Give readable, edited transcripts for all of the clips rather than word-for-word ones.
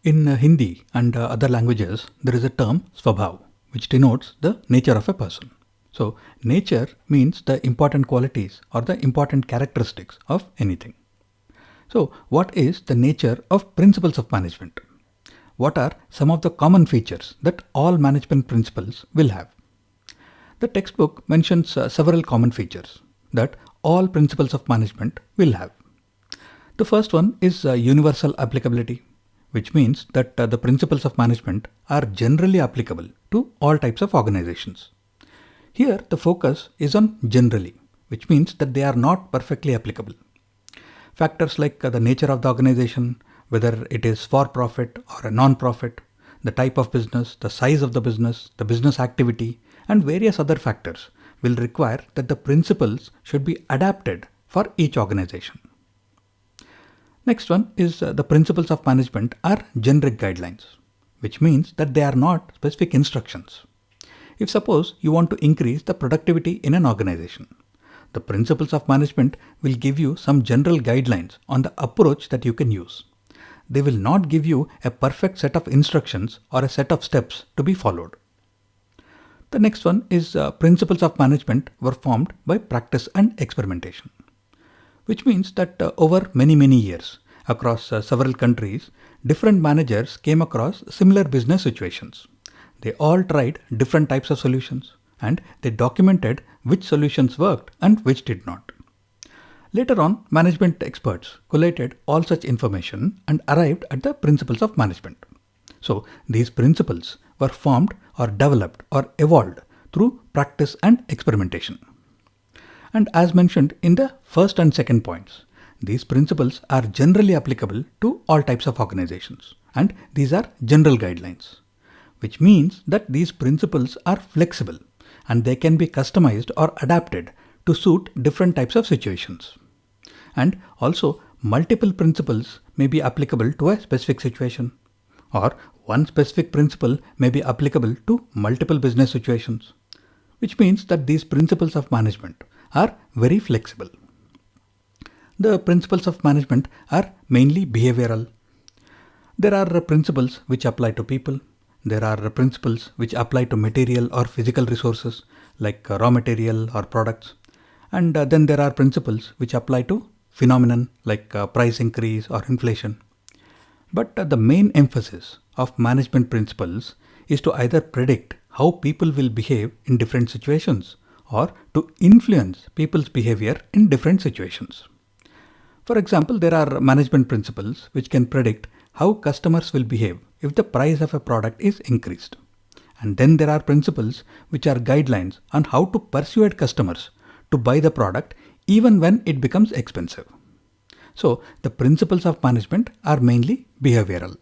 In Hindi and other languages, there is a term swabhav, which denotes the nature of a person. So, nature means the important qualities or the important characteristics of anything. So, what is the nature of principles of management? What are some of the common features that all management principles will have? The textbook mentions several common features that all principles of management will have. The first one is universal applicability, which means that the principles of management are generally applicable to all types of organizations. Here, the focus is on generally, which means that they are not perfectly applicable. Factors like the nature of the organization, whether it is for profit or a non-profit, the type of business, the size of the business activity, and various other factors will require that the principles should be adapted for each organization. Next one is the principles of management are generic guidelines, which means that they are not specific instructions. If suppose you want to increase the productivity in an organization, the principles of management will give you some general guidelines on the approach that you can use. They will not give you a perfect set of instructions or a set of steps to be followed. The next one is principles of management were formed by practice and experimentation, which means that over many years across several countries, different managers came across similar business situations. They all tried different types of solutions and they documented which solutions worked and which did not. Later on, management experts collated all such information and arrived at the principles of management. So, these principles were formed or developed or evolved through practice and experimentation. And as mentioned in the first and second points, these principles are generally applicable to all types of organizations, and these are general guidelines, which means that these principles are flexible and they can be customized or adapted to suit different types of situations. And also, multiple principles may be applicable to a specific situation, or one specific principle may be applicable to multiple business situations, which means that these principles of management are very flexible. The principles of management are mainly behavioral. There are principles which apply to people. There are principles which apply to material or physical resources like raw material or products. And then there are principles which apply to phenomenon like price increase or inflation. But the main emphasis of management principles is to either predict how people will behave in different situations or to influence people's behavior in different situations. For example, there are management principles which can predict how customers will behave if the price of a product is increased. And then there are principles which are guidelines on how to persuade customers to buy the product even when it becomes expensive. So, the principles of management are mainly behavioral.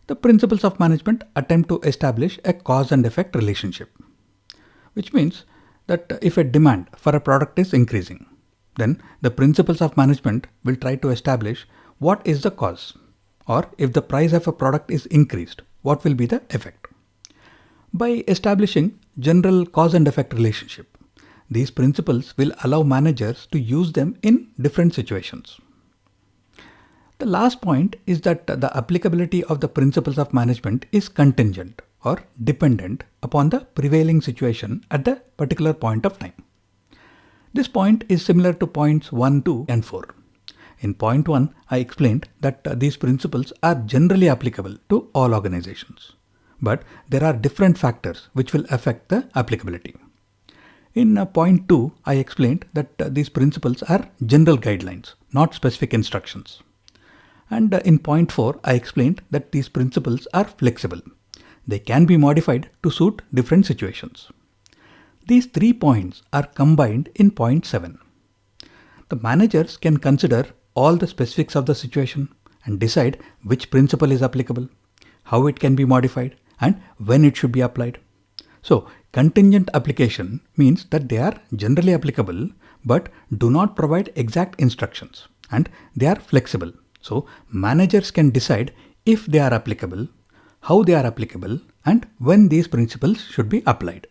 The principles of management attempt to establish a cause and effect relationship, which means that if a demand for a product is increasing, then the principles of management will try to establish what is the cause, or if the price of a product is increased, what will be the effect. By establishing general cause and effect relationship, these principles will allow managers to use them in different situations. The last point is that the applicability of the principles of management is contingent or dependent upon the prevailing situation at the particular point of time. This point is similar to points 1, 2 and 4. In point 1, I explained that these principles are generally applicable to all organizations, but there are different factors which will affect the applicability. In point 2, I explained that these principles are general guidelines, not specific instructions. And in point 4, I explained that these principles are flexible. They can be modified to suit different situations. These 3 points are combined in point 7. The managers can consider all the specifics of the situation and decide which principle is applicable, how it can be modified, and when it should be applied. So, contingent application means that they are generally applicable but do not provide exact instructions, and they are flexible. So, managers can decide if they are applicable, how they are applicable, and when these principles should be applied.